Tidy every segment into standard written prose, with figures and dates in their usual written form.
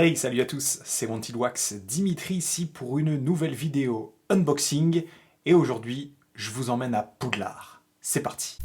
Hey, salut à tous, c'est Wanted Dimitri ici pour une nouvelle vidéo unboxing et aujourd'hui, je vous emmène à Poudlard. C'est parti.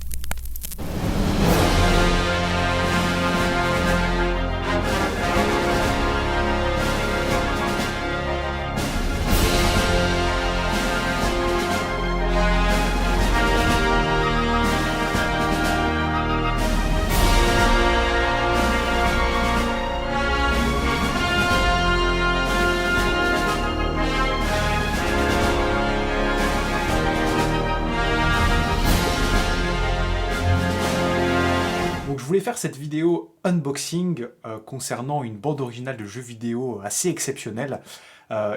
Donc je voulais faire cette vidéo unboxing concernant une bande originale de jeu vidéo assez exceptionnelle.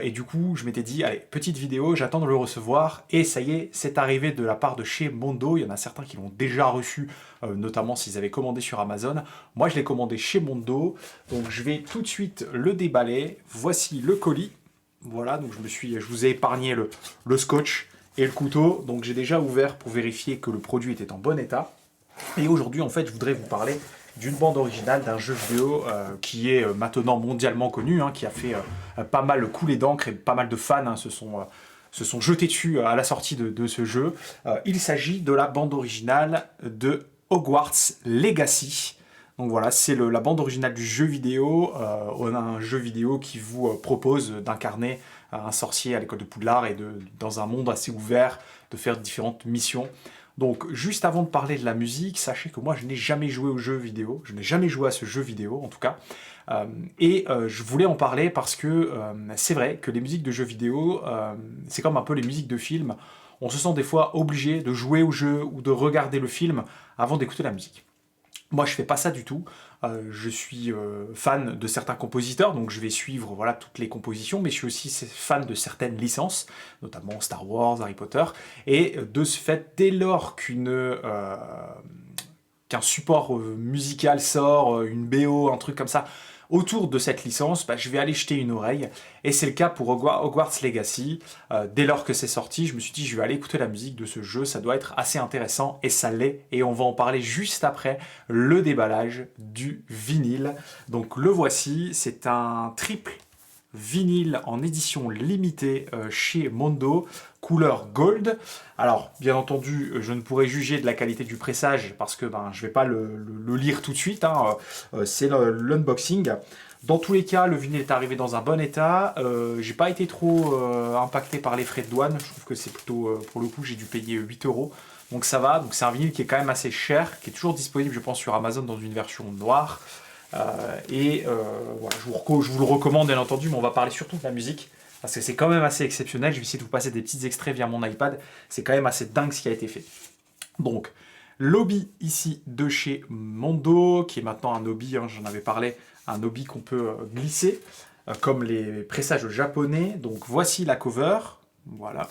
Et du coup, je m'étais dit, allez, petite vidéo, j'attends de le recevoir. Et ça y est, c'est arrivé de la part de chez Mondo. Il y en a certains qui l'ont déjà reçu, notamment s'ils avaient commandé sur Amazon. Moi, je l'ai commandé chez Mondo. Donc je vais tout de suite le déballer. Voici le colis. Voilà, donc je vous ai épargné le scotch et le couteau. Donc j'ai déjà ouvert pour vérifier que le produit était en bon état. Et aujourd'hui, en fait, je voudrais vous parler d'une bande originale d'un jeu vidéo qui est maintenant mondialement connu, qui a fait pas mal couler d'encre et pas mal de fans se sont jetés dessus à la sortie de ce jeu. Il s'agit de la bande originale de Hogwarts Legacy. Donc voilà, c'est la bande originale du jeu vidéo. On a un jeu vidéo qui vous propose d'incarner un sorcier à l'école de Poudlard et dans un monde assez ouvert, de faire différentes missions. Donc, juste avant de parler de la musique, sachez que moi, je n'ai jamais joué au jeu vidéo. Je n'ai jamais joué à ce jeu vidéo, en tout cas. Je voulais en parler parce que c'est vrai que les musiques de jeux vidéo, c'est comme un peu les musiques de films. On se sent des fois obligé de jouer au jeu ou de regarder le film avant d'écouter la musique. Moi, je fais pas ça du tout. Je suis fan de certains compositeurs, donc je vais suivre voilà, toutes les compositions, mais je suis aussi fan de certaines licences, notamment Star Wars, Harry Potter, et de ce fait, dès lors qu'un support musical sort, une BO, un truc comme ça, autour de cette licence, je vais aller jeter une oreille, et c'est le cas pour Hogwarts Legacy. Dès lors que c'est sorti, je me suis dit, je vais aller écouter la musique de ce jeu, ça doit être assez intéressant, et ça l'est, et on va en parler juste après le déballage du vinyle. Donc le voici, c'est un triple vinyle en édition limitée chez Mondo, couleur gold. Alors, bien entendu, je ne pourrai juger de la qualité du pressage parce que je ne vais pas le lire tout de suite. C'est l'unboxing. Dans tous les cas, le vinyle est arrivé dans un bon état. J'ai pas été trop impacté par les frais de douane. Je trouve que c'est plutôt, pour le coup, j'ai dû payer 8 €. Donc ça va. Donc c'est un vinyle qui est quand même assez cher, qui est toujours disponible, je pense, sur Amazon dans une version noire. Voilà, je vous le recommande bien entendu, mais on va parler surtout de la musique parce que c'est quand même assez exceptionnel. Je vais essayer de vous passer des petits extraits via mon iPad. C'est quand même assez dingue ce qui a été fait. Donc, l'Obi ici de chez Mondo, qui est maintenant un Obi, j'en avais parlé, un Obi qu'on peut glisser, comme les pressages japonais. Donc voici la cover, voilà.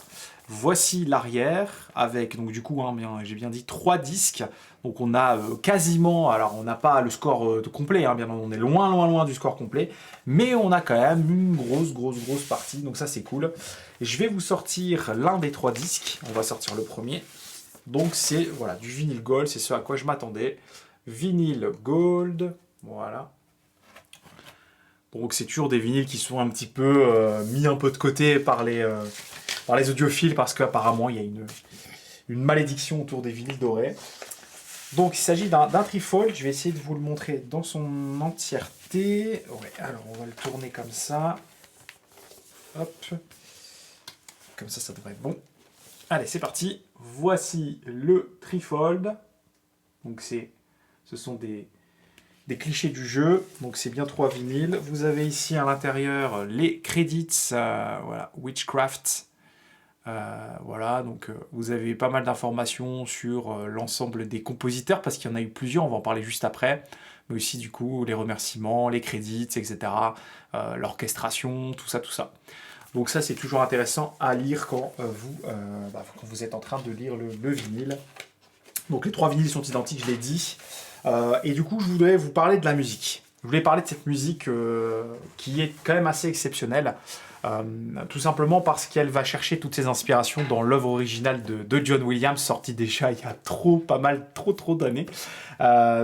Voici l'arrière, avec, donc du coup, j'ai bien dit, 3 disques. Donc on a quasiment, alors on n'a pas le score complet, bien on est loin, loin, loin du score complet, mais on a quand même une grosse partie, donc ça c'est cool. Et je vais vous sortir l'un des 3 disques, on va sortir le premier. Donc c'est, voilà, du vinyle gold, c'est ce à quoi je m'attendais. Vinyle gold, voilà. Donc c'est toujours des vinyles qui sont un petit peu mis un peu de côté par les audiophiles, parce qu'apparemment il y a une malédiction autour des vinyles dorés. Donc il s'agit d'un trifold, je vais essayer de vous le montrer dans son entièreté. Ouais, alors on va le tourner comme ça. Hop. Comme ça devrait être bon. Allez, c'est parti. Voici le trifold. Donc ce sont des clichés du jeu. Donc c'est bien 3 vinyles. Vous avez ici à l'intérieur les credits, voilà, Witchcraft. Voilà, donc vous avez pas mal d'informations sur l'ensemble des compositeurs, parce qu'il y en a eu plusieurs, on va en parler juste après, mais aussi du coup les remerciements, les crédits, etc., l'orchestration, tout ça. Donc ça c'est toujours intéressant à lire quand vous êtes en train de lire le vinyle. Donc les 3 vinyles sont identiques, je l'ai dit, et du coup je voudrais vous parler de la musique. Je voulais parler de cette musique qui est quand même assez exceptionnelle. Tout simplement parce qu'elle va chercher toutes ses inspirations dans l'œuvre originale de John Williams, sortie déjà il y a trop d'années.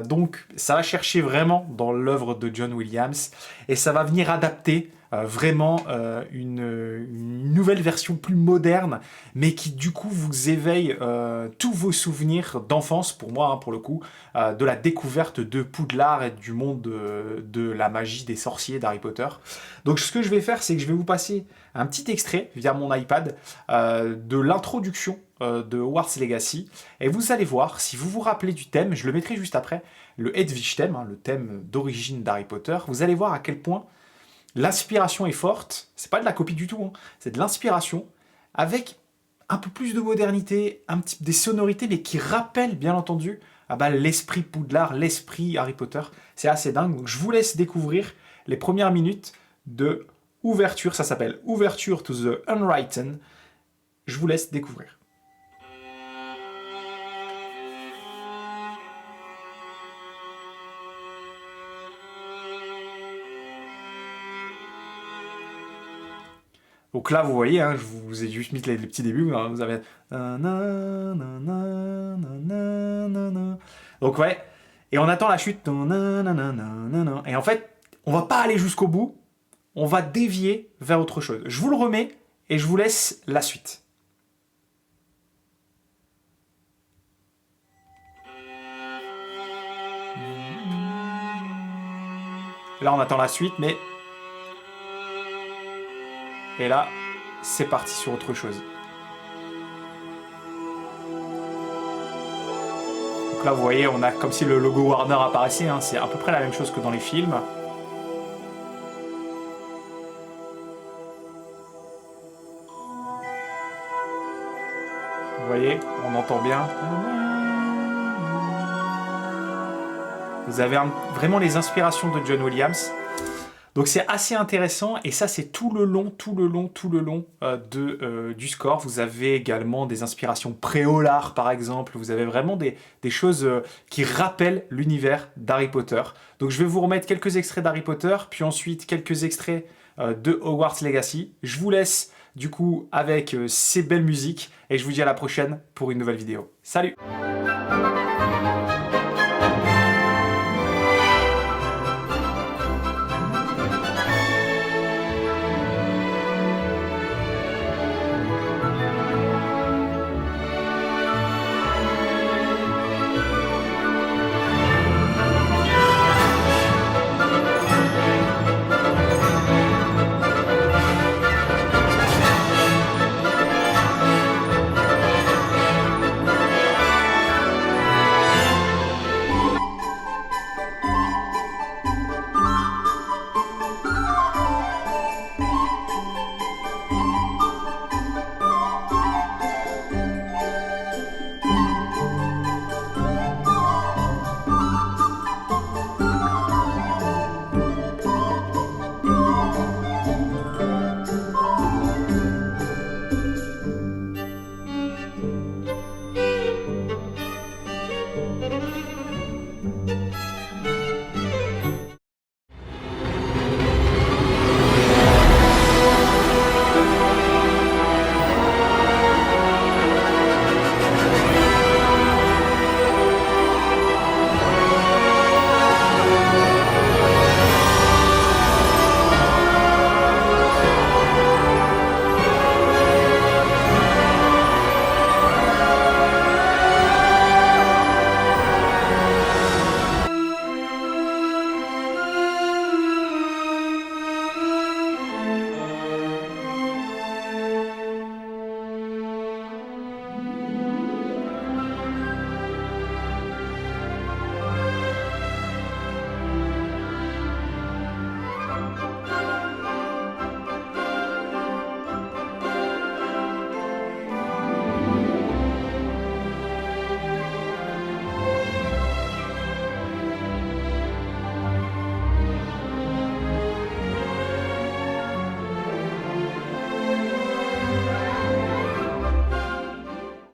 Donc ça va chercher vraiment dans l'œuvre de John Williams et ça va venir adapter vraiment une nouvelle version plus moderne, mais qui du coup vous éveille tous vos souvenirs d'enfance, pour moi, hein, pour le coup, de la découverte de Poudlard et du monde de la magie des sorciers d'Harry Potter. Donc ce que je vais faire, c'est que je vais vous passer un petit extrait via mon iPad de l'introduction de Hogwarts Legacy, et vous allez voir, si vous vous rappelez du thème, je le mettrai juste après, le Hedwig thème, hein, le thème d'origine d'Harry Potter, vous allez voir à quel point l'inspiration est forte, c'est pas de la copie du tout, hein, c'est de l'inspiration, avec un peu plus de modernité, des sonorités, mais qui rappellent bien entendu l'esprit Poudlard, l'esprit Harry Potter. C'est assez dingue, donc je vous laisse découvrir les premières minutes de Ouverture, ça s'appelle Ouverture to the Unwritten. Je vous laisse découvrir. Donc là, vous voyez, hein, je vous ai juste mis les petits débuts, hein, vous avez... Donc ouais, et on attend la chute. Et en fait, on va pas aller jusqu'au bout, on va dévier vers autre chose. Je vous le remets et je vous laisse la suite. Là, on attend la suite, mais... Et là, c'est parti sur autre chose. Donc là, vous voyez, on a comme si le logo Warner apparaissait, hein, c'est à peu près la même chose que dans les films. Vous voyez, on entend bien. Vous avez vraiment les inspirations de John Williams. Donc c'est assez intéressant, et ça c'est tout le long du score. Vous avez également des inspirations Préolard par exemple, vous avez vraiment des choses qui rappellent l'univers d'Harry Potter. Donc je vais vous remettre quelques extraits d'Harry Potter, puis ensuite quelques extraits de Hogwarts Legacy. Je vous laisse du coup avec ces belles musiques, et je vous dis à la prochaine pour une nouvelle vidéo. Salut!